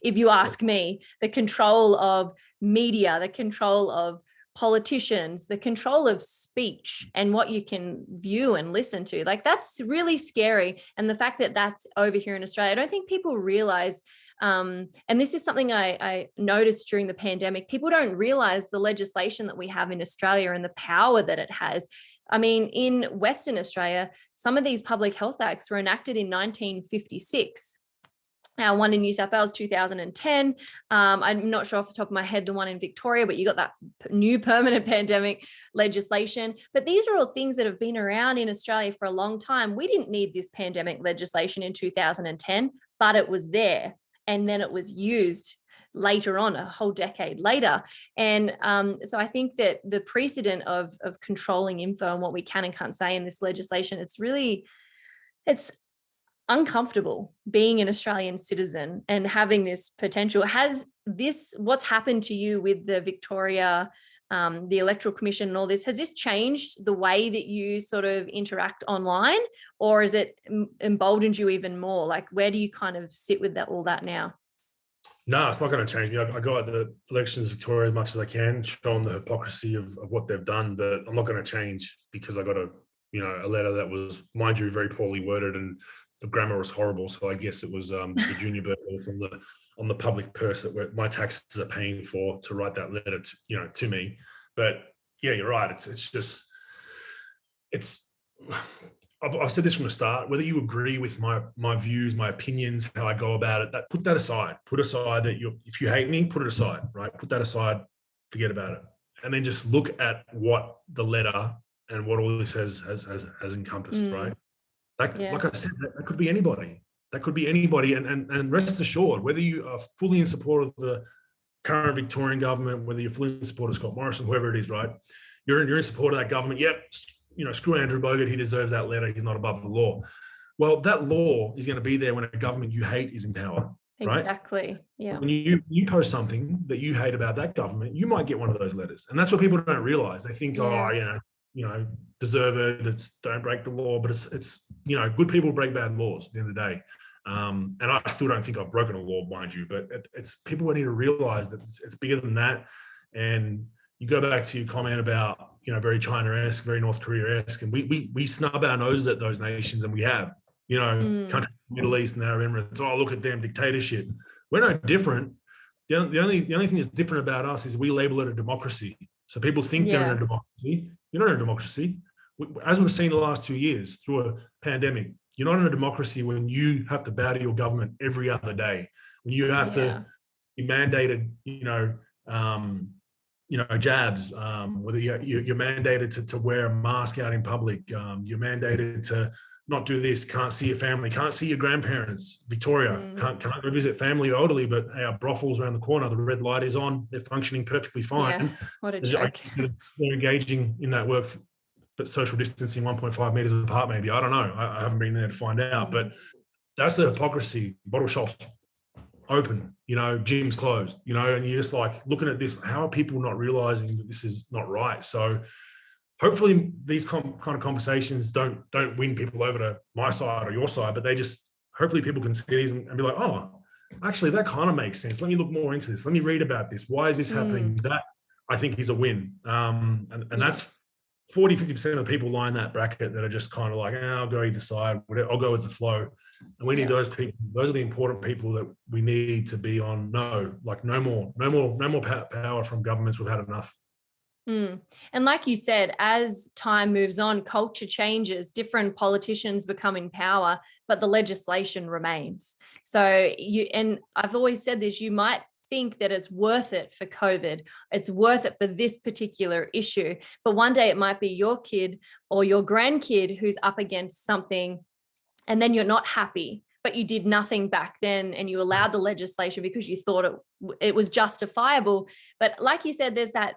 if you ask me. The control of media, the control of politicians, the control of speech and what you can view and listen to, like, that's really scary. And the fact that that's over here in Australia, I don't think people realize, and this is something I noticed during the pandemic, people don't realize the legislation that we have in Australia and the power that it has. I mean, in Western Australia, some of these public health acts were enacted in 1956. One in New South Wales, 2010. I'm not sure off the top of my head, the one in Victoria, but you got that new permanent pandemic legislation. But these are all things that have been around in Australia for a long time. We didn't need this pandemic legislation in 2010, but it was there. And then it was used later on, a whole decade later. And so I think that the precedent of controlling info and what we can and can't say in this legislation, it's uncomfortable being an Australian citizen and having this potential. What's happened to you with the Victoria, the Electoral Commission and all this, has this changed the way that you sort of interact online, or is it emboldened you even more? Like, where do you kind of sit with all that now?
No, it's not going to change me. I go at the elections of Victoria as much as I can, show them the hypocrisy of what they've done, but I'm not going to change because I got a letter that was, mind you, very poorly worded, and the grammar was horrible. So I guess it was the junior bird on the public purse that my taxes are paying for to write that letter to me. But yeah, you're right. I've said this from the start, whether you agree with my views, my opinions, how I go about it, put that aside. Put aside that if you hate me, put it aside, right? Put that aside, forget about it. And then just look at what the letter and what all this has encompassed, right? Like I said, that could be anybody. That could be anybody. And rest assured, whether you are fully in support of the current Victorian government, whether you're fully in support of Scott Morrison, whoever it is, right? You're in support of that government. Yep, screw Andrew Bogut. He deserves that letter. He's not above the law. Well, that law is going to be there when a government you hate is in power, right?
Exactly. Yeah.
When you post something that you hate about that government, you might get one of those letters. And that's what people don't realize. They think, deserve it. Don't break the law, but it's good people break bad laws at the end of the day. And I still don't think I've broken a law, mind you, but it's people need to realize that it's bigger than that. And you go back to your comment about, very China-esque, very North Korea-esque, and we snub our noses at those nations, and we have, countries in the Middle East and Arab Emirates. Oh, look at them, dictatorship. We're no different. The only thing that's different about us is we label it a democracy. So people think they're in a democracy. You're not in a democracy. As we've seen the last 2 years through a pandemic, you're not in a democracy when you have to bow to your government every other day, when you have to be mandated, jabs, whether you're mandated to wear a mask out in public, you're mandated to not do this, can't see your family, can't see your grandparents. Victoria, can't go visit family or elderly, but our brothels around the corner, the red light is on, they're functioning perfectly fine.
Yeah, what a joke.
They're engaging in that work, but social distancing 1.5 meters apart, maybe. I don't know. I haven't been there to find out, but that's the hypocrisy. Bottle shops open, gyms closed, and you're just like looking at this, how are people not realizing that this is not right? So hopefully these kind of conversations don't win people over to my side or your side, but hopefully people can see these and be like, oh, actually that kind of makes sense. Let me look more into this. Let me read about this. Why is this happening? That I think is a win. And that's 40-50% of people line that bracket that are just kind of like, I'll go either side, I'll go with the flow. And we need those people. Those are the important people that we need to be on. No more power from governments. We've had enough.
And like you said, as time moves on, culture changes, different politicians become in power, but the legislation remains. So and I've always said this, you might think that it's worth it for COVID, it's worth it for this particular issue, but one day it might be your kid or your grandkid who's up against something, and then you're not happy, but you did nothing back then and you allowed the legislation because you thought it was justifiable. But like you said, there's that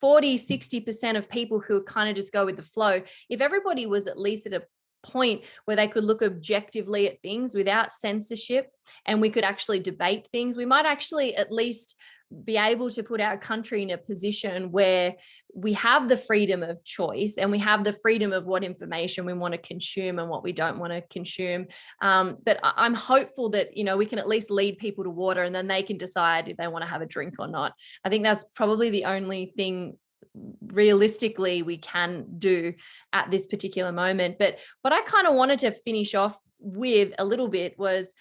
40-60% of people who kind of just go with the flow. If everybody was at least at a point where they could look objectively at things without censorship and we could actually debate things, we might actually at least be able to put our country in a position where we have the freedom of choice and we have the freedom of what information we want to consume and what we don't want to consume. But I'm hopeful that, we can at least lead people to water and then they can decide if they want to have a drink or not. I think that's probably the only thing realistically we can do at this particular moment. But what I kind of wanted to finish off with a little bit was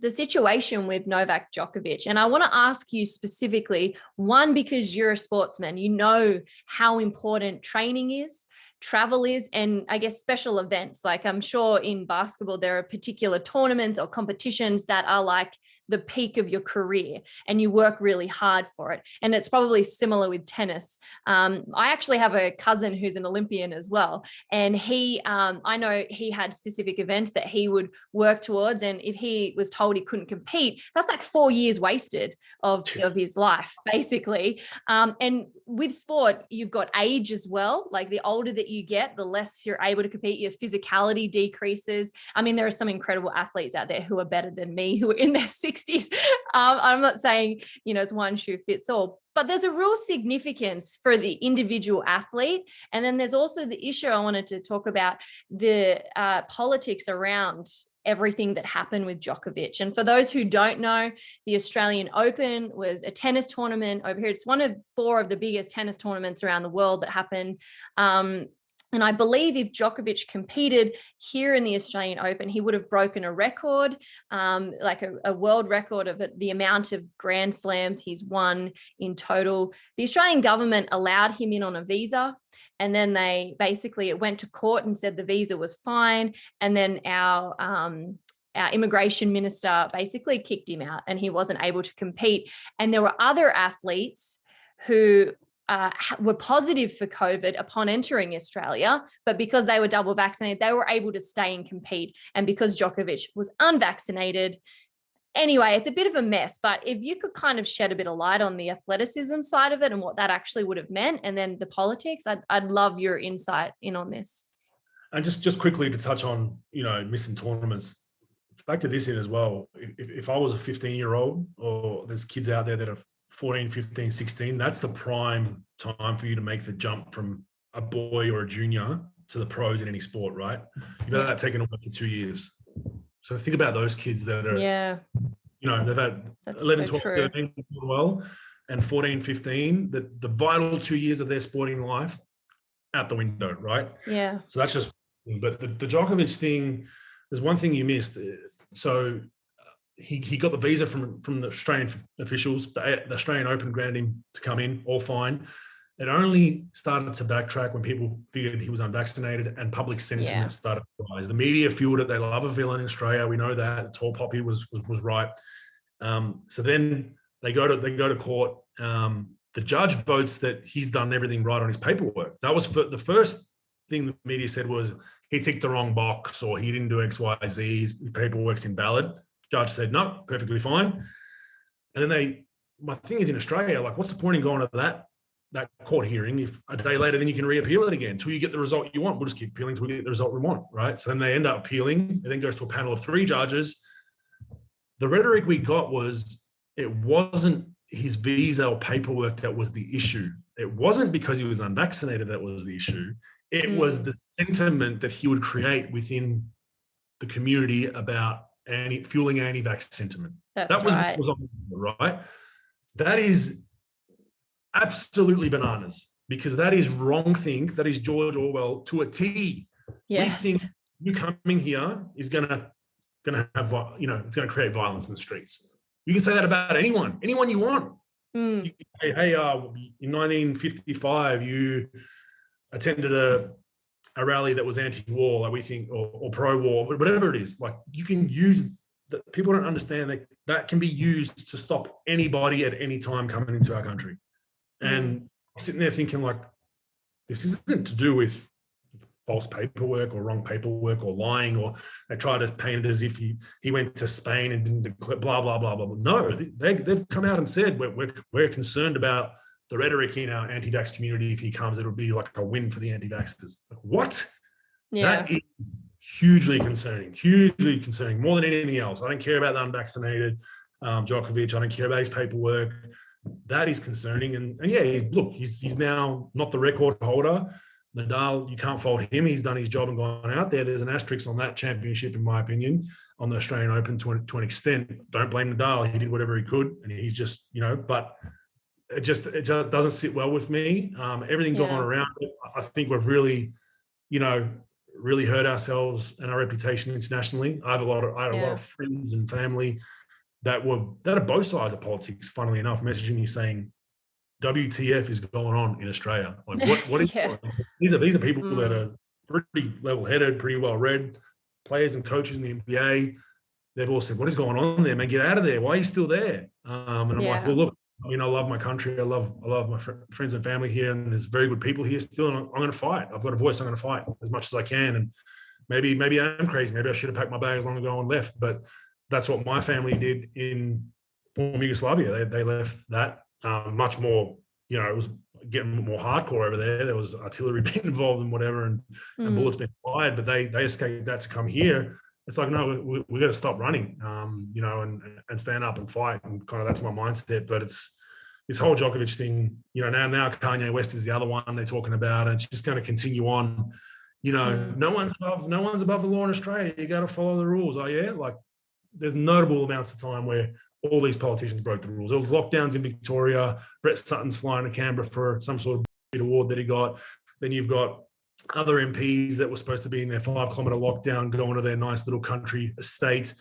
the situation with Novak Djokovic. And I want to ask you specifically, one, because you're a sportsman, you know how important training is. travel is, and I guess special events. Like I'm sure in basketball, there are particular tournaments or competitions that are like the peak of your career and you work really hard for it. And it's probably similar with tennis. I actually have a cousin who's an Olympian as well. And I know he had specific events that he would work towards. And if he was told he couldn't compete, that's like 4 years wasted of his life, basically. And with sport, you've got age as well. Like the older that you get, the less you're able to compete. Your physicality decreases. I mean, there are some incredible athletes out there who are better than me, who are in their 60s. I'm not saying, it's one shoe fits all, but there's a real significance for the individual athlete. And then there's also the issue I wanted to talk about, the politics around everything that happened with Djokovic. And for those who don't know, the Australian Open was a tennis tournament over here. It's one of 4 of the biggest tennis tournaments around the world that happen. And I believe if Djokovic competed here in the Australian Open, he would have broken a record, like a world record of the amount of Grand Slams he's won in total. The Australian government allowed him in on a visa, and then it went to court and said the visa was fine. And then our immigration minister basically kicked him out and he wasn't able to compete. And there were other athletes who were positive for COVID upon entering Australia, but because they were double vaccinated, they were able to stay and compete. And because Djokovic was unvaccinated, anyway, it's a bit of a mess. But if you could kind of shed a bit of light on the athleticism side of it and what that actually would have meant, and then the politics, I'd love your insight in on this.
And just quickly to touch on, missing tournaments, factor this in as well. If I was a 15-year-old, or there's kids out there that are 14, 15, 16, that's the prime time for you to make the jump from a boy or a junior to the pros in any sport, right? You've had that taken away for 2 years. So think about those kids that are, they've had
that's
11,
so
12, 13 well, and 14, 15, the vital 2 years of their sporting life out the window, right?
Yeah.
So that's just, but the Djokovic thing, there's one thing you missed. So he got the visa from the Australian officials. The Australian Open granted him to come in, all fine. It only started to backtrack when people figured he was unvaccinated and public sentiment started to rise. The media fueled it. They love a villain in Australia. We know that. Tall Poppy was right. So then they go to court. The judge votes that he's done everything right on his paperwork. That was the first thing the media said was he ticked the wrong box or he didn't do X, Y, Z. His paperwork's invalid. Judge said, no, perfectly fine. And then my thing is in Australia, like, what's the point in going to that court hearing if a day later then you can reappeal it again until you get the result you want? We'll just keep appealing until we get the result we want, right? So then they end up appealing. It then goes to a panel of 3 judges. The rhetoric we got was it wasn't his visa or paperwork that was the issue. It wasn't because he was unvaccinated that was the issue. It was the sentiment that he would create within the community about fueling anti-vax sentiment.
That was
right. What was on, right? That is absolutely bananas because that is wrong think. That is George Orwell to a T.
Yes.
We think you coming here is gonna have, it's gonna create violence in the streets. You can say that about anyone you want. You can say, hey, in 1955, you attended a rally that was anti-war, like we think, or pro-war, whatever it is. Like you can use that. People don't understand that can be used to stop anybody at any time coming into our country. And I'm sitting there thinking, like, this isn't to do with false paperwork or wrong paperwork or lying, or they try to paint it as if he went to Spain and didn't declare blah, blah, blah, blah, blah. No, they've come out and said we're concerned about the rhetoric in our anti-vax community. If he comes, it'll be like a win for the anti-vaxxers. Like, what? Yeah. That is hugely concerning, more than anything else. I don't care about the unvaccinated Djokovic. I don't care about his paperwork. That is concerning. And he's now not the record holder. Nadal, you can't fault him. He's done his job and gone out there. There's an asterisk on that championship, in my opinion, on the Australian Open to an extent. Don't blame Nadal. He did whatever he could. And he's just, but it just doesn't sit well with me. Everything going around it, I think we've really, really hurt ourselves and our reputation internationally. I had a lot of friends and family that are both sides of politics, funnily enough, messaging me saying, WTF is going on in Australia? Like what is
Yeah.
these are people that
Mm.
are pretty level-headed, pretty well-read, players and coaches in the NBA. They've all said, what is going on there, man? Get out of there. Why are you still there? And I'm like, well,
Yeah.
look, I love my country. I love my friends and family here, and there's very good people here still. And I'm going to fight. I've got a voice. I'm going to fight as much as I can. And maybe I am crazy. Maybe I should have packed my bags long ago and left. But that's what my family did in former Yugoslavia. They left that much more. It was getting more hardcore over there. There was artillery being involved and whatever, and bullets being fired. But they escaped that to come here. It's like, no, we got to stop running, and stand up and fight. And kind of that's my mindset. But it's this whole Djokovic thing, now Kanye West is the other one they're talking about, and it's just going to continue on. No one's above the law in Australia. You got to follow the rules. Oh yeah, like there's notable amounts of time where all these politicians broke the rules. There was lockdowns in Victoria. Brett Sutton's flying to Canberra for some sort of award that he got. Then you've got other MPs that were supposed to be in their 5-kilometre lockdown going to their nice little country estate.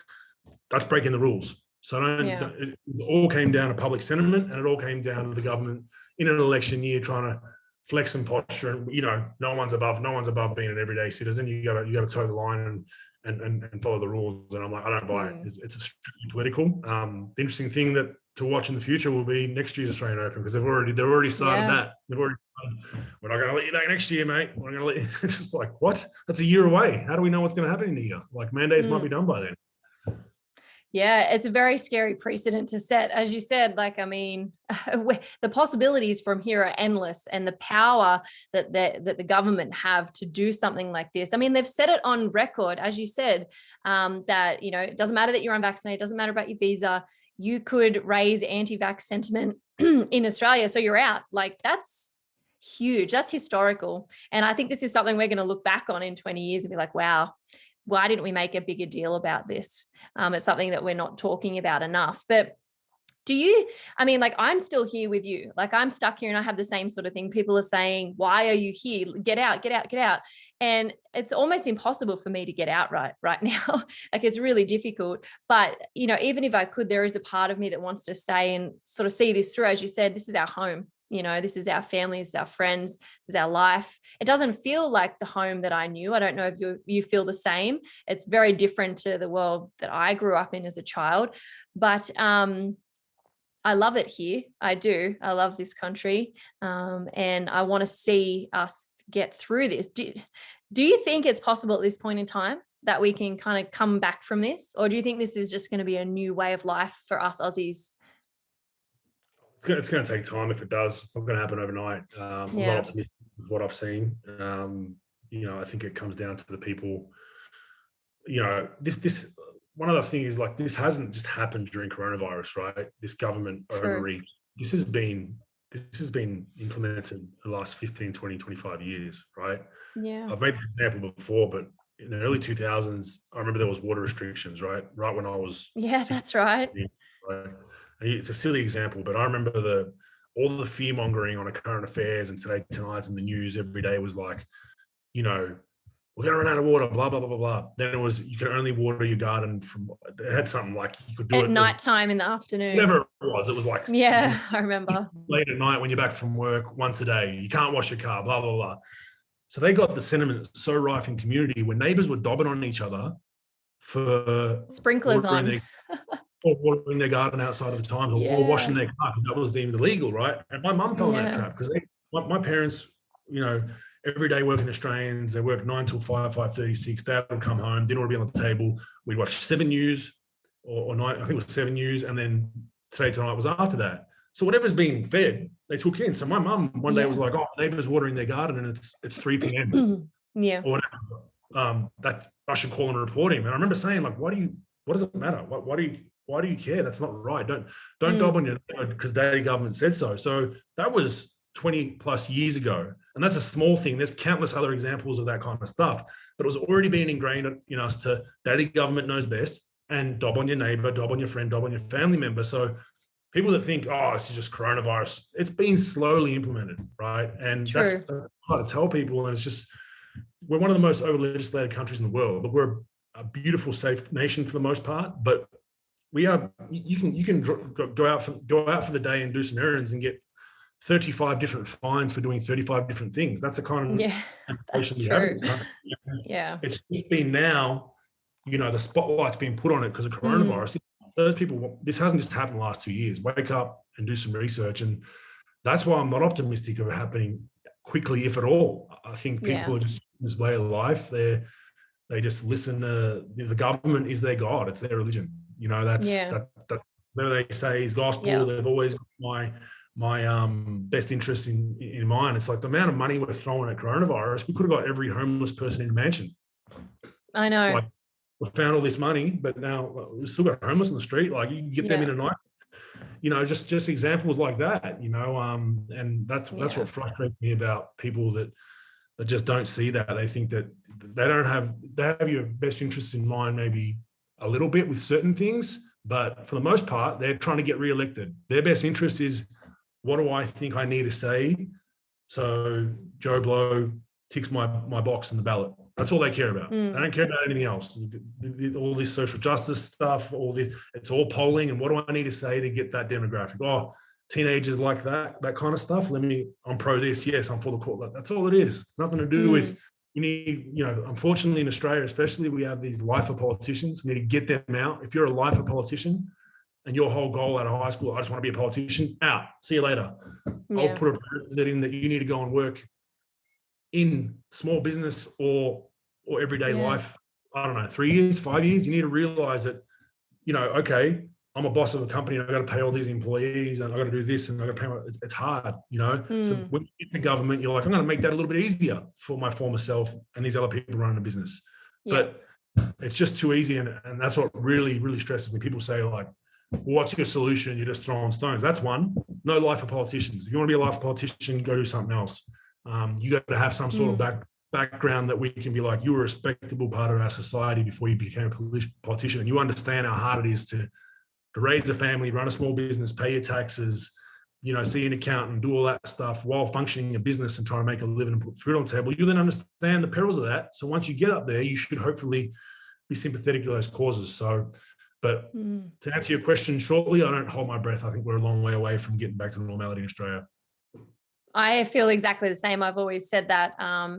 That's breaking the rules. So it all came down to public sentiment, and it all came down to the government in an election year trying to flex some posture. And no one's above being an everyday citizen. You got to toe the line and follow the rules. And I'm like, I don't buy it. It's strictly political. The interesting thing that to watch in the future will be next year's Australian Open, because they've already started that. They've already started, we're not going to let you back next year, mate. We're going to let you. It's just like, what? That's a year away. How do we know what's going to happen in a year? Like mandates might be done by then.
Yeah, it's a very scary precedent to set. As you said, the possibilities from here are endless, and the power that the government have to do something like this. I mean, they've set it on record, as you said, that, it doesn't matter that you're unvaccinated, it doesn't matter about your visa. You could raise anti-vax sentiment in Australia, so you're out. Like, that's huge. That's historical. And I think this is something we're going to look back on in 20 years and be like, wow, why didn't we make a bigger deal about this? It's something that we're not talking about enough. But I'm still here with you. Like, I'm stuck here and I have the same sort of thing. People are saying, why are you here? Get out, get out, get out. And it's almost impossible for me to get out right now. Like, it's really difficult. But, even if I could, there is a part of me that wants to stay and sort of see this through. As you said, this is our home. This is our family, this is our friends, this is our life. It doesn't feel like the home that I knew. I don't know if you feel the same. It's very different to the world that I grew up in as a child. But I love it here. I do. I love this country. And I want to see us get through this. Do you think it's possible at this point in time that we can kind of come back from this? Or do you think this is just going to be a new way of life for us Aussies?
It's going to take time. If it does, it's not going to happen overnight. I'm not optimistic with what I've seen. I think it comes down to the people. This one other thing is, like, this hasn't just happened during coronavirus, right? This government overreach. This has been implemented the last 15, 20, 25 years, right?
Yeah.
I've made this example before, but in the early 2000s, I remember there was water restrictions, right? Right when I was
16, that's right.
Right. It's a silly example, but I remember all the fear mongering on a current affairs and Today Tonight's in the news every day was like, we're going to run out of water, blah, blah, blah, blah, blah. Then it was, you can only water your garden it had something like you could do
at
it
nighttime in the afternoon.
Whatever it was like.
Yeah, I remember.
Late at night when you're back from work, once a day, you can't wash your car, blah, blah, blah. So they got the sentiment so rife in community when neighbors were dobbing on each other for
sprinklers on.
Or watering their garden outside of the times, or washing their car, because that was deemed illegal, right? And my mum fell in that trap because my parents, every day working Australians, they work 9 till 5, 5:36. Dad would come home, dinner would be on the table. We'd watch 7 News or 9, I think it was 7 News, and then Today Tonight was after that. So whatever's being fed, they took in. So my mum one day was like, "Oh, neighbours watering their garden, and it's 3 p.m. or whatever." That I should call and report him. And I remember saying, like, what does it matter? Why do you care? That's not right. Don't dob on your neighbour because daddy government said so. So that was 20 plus years ago. And that's a small thing. There's countless other examples of that kind of stuff. But it was already being ingrained in us to daddy government knows best, and dob on your neighbour, dob on your friend, dob on your family member. So people that think, oh, this is just coronavirus, it's been slowly implemented, right? And that's hard to tell people. And it's just, we're one of the most over-legislated countries in the world. But we're a beautiful, safe nation for the most part. But we are. You can go out for the day and do some errands and get 35 different fines for doing 35 different things. That's the kind of
that's
we have in
true.
this country.
Yeah.
It's just been now, the spotlight's been put on it because of coronavirus. Those people, this hasn't just happened the last 2 years. Wake up and do some research. And that's why I'm not optimistic of it happening quickly, if at all. I think people are just this way of life. They just listen to the government is their God. It's their religion. That whatever they say is gospel.
Yeah.
They've always got my best interest in mind. It's like the amount of money we're throwing at coronavirus. We could have got every homeless person in a mansion.
I know.
Like, we found all this money, but now we've still got homeless on the street. Like, you can get them in a night. Just examples like that. And that's what frustrates me about people that just don't see that. They think that they have your best interests in mind, maybe a little bit with certain things, but for the most part, they're trying to get re-elected. Their best interest is, what do I think I need to say so Joe Blow ticks my box in the ballot? That's all they care about. They don't care about anything else. All this social justice stuff, it's all polling. And what do I need to say to get that demographic? Oh, teenagers like that kind of stuff. I'm pro this. Yes, I'm for the court. That's all it is. It's nothing to do with, you need, unfortunately in Australia, especially, we have these lifer politicians. We need to get them out. If you're a lifer politician and your whole goal out of high school, I just want to be a politician, out. See you later. I'll put a prerequisite in that you need to go and work in small business or everyday life. I don't know, 3 years, 5 years. You need to realize that, okay, I'm a boss of a company and I've got to pay all these employees and I've got to do this and I've got to pay it's hard, So when you get the government, you're like, I'm going to make that a little bit easier for my former self and these other people running the business. But it's just too easy. And that's what really, really stresses me. People say, like, what's your solution? You're just throwing stones. That's one. No life for politicians. If you want to be a life politician, go do something else. You got to have some sort of background that we can be like, you were a respectable part of our society before you became a politician. And you understand how hard it is to raise a family, run a small business, pay your taxes, see an accountant, do all that stuff while functioning a business and trying to make a living and put food on the table. You then understand the perils of that. So once you get up there, you should hopefully be sympathetic to those causes. But to answer your question shortly, I don't hold my breath. I think we're a long way away from getting back to normality in Australia.
I feel exactly the same. I've always said that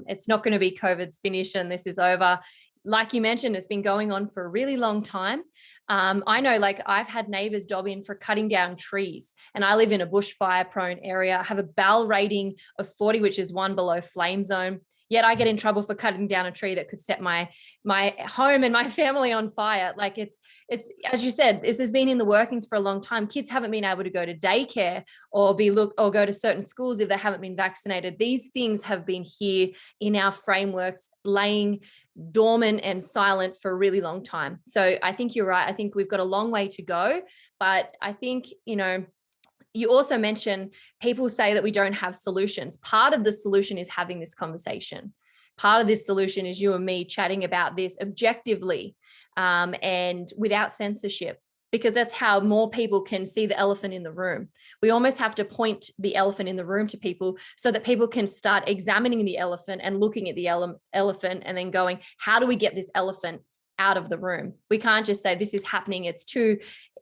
it's not going to be COVID's finish and this is over. Like you mentioned, it's been going on for a really long time. I know, like, I've had neighbors dob in for cutting down trees, and I live in a bushfire prone area. I have a BAL rating of 40, which is 1 below flame zone. Yet I get in trouble for cutting down a tree that could set my home and my family on fire. Like, it's as you said, this has been in the workings for a long time. Kids haven't been able to go to daycare or go to certain schools if they haven't been vaccinated. These things have been here in our frameworks, laying dormant and silent for a really long time. So I think you're right. I think we've got a long way to go, but I think, you also mentioned people say that we don't have solutions. Part of the solution is having this conversation. Part of this solution is you and me chatting about this objectively and without censorship, because that's how more people can see the elephant in the room. We almost have to point the elephant in the room to people so that people can start examining the elephant and looking at the elephant and then going, how do we get this elephant out of the room? We can't just say this is happening.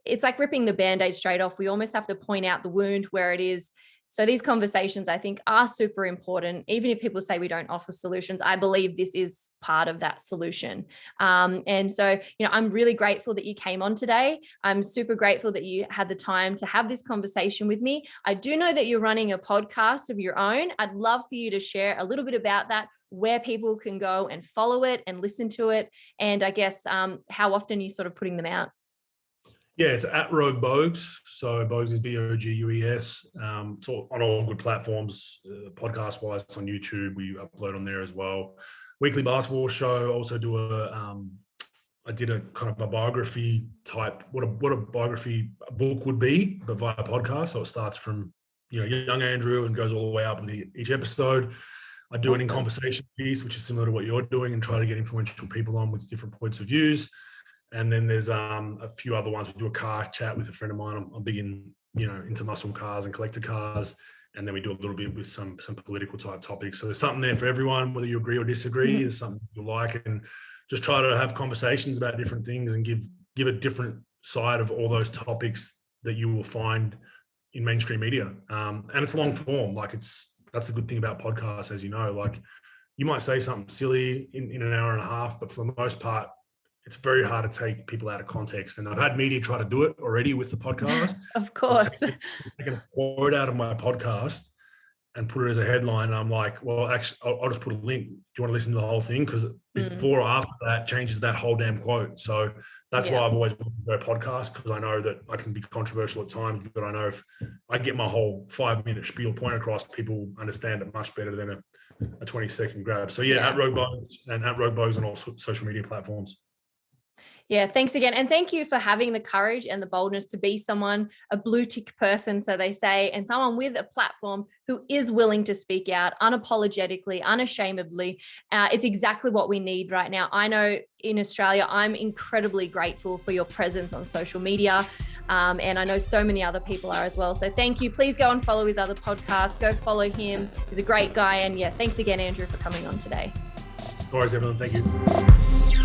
It's like ripping the Band-Aid straight off. We almost have to point out the wound where it is. So these conversations, I think, are super important. Even if people say we don't offer solutions, I believe this is part of that solution. And so, I'm really grateful that you came on today. I'm super grateful that you had the time to have this conversation with me. I do know that you're running a podcast of your own. I'd love for you to share a little bit about that, where people can go and follow it and listen to it. And I guess how often are you sort of putting them out?
Yeah, it's at Rogue Bogues. So Bogues is Bogues. It's on all good platforms, podcast-wise. It's on YouTube. We upload on there as well. Weekly basketball show. Also do I did a kind of a biography type, what a biography book would be, but via podcast. So it starts from, young Andrew and goes all the way up with each episode. I do an in conversation piece, which is similar to what you're doing, and try to get influential people on with different points of views. And then there's a few other ones. We do a car chat with a friend of mine. I'm big into muscle cars and collector cars. And then we do a little bit with some political type topics. So there's something there for everyone, whether you agree or disagree. There's something you like, and just try to have conversations about different things and give a different side of all those topics that you will find in mainstream media. And it's long form. Like that's the good thing about podcasts, as you know. Like you might say something silly in an hour and a half, but for the most part, it's very hard to take people out of context. And I've had media try to do it already with the podcast.
Of course.
I'm taking a quote out of my podcast and put it as a headline. And I'm like, well, actually, I'll just put a link. Do you want to listen to the whole thing? Because before or after that changes that whole damn quote. So that's why I've always wanted to go podcast, because I know that I can be controversial at times, but I know if I get my whole 5-minute spiel point across, people understand it much better than a 20-second grab. So at Rogue Bogs and at Rogue Bogs on all social media platforms.
Yeah, thanks again. And thank you for having the courage and the boldness to be someone, a blue tick person, so they say, and someone with a platform who is willing to speak out unapologetically, unashamedly. It's exactly what we need right now. I know in Australia, I'm incredibly grateful for your presence on social media. And I know so many other people are as well. So thank you. Please go and follow his other podcasts. Go follow him. He's a great guy. And thanks again, Andrew, for coming on today.
No worries, everyone. Thank you.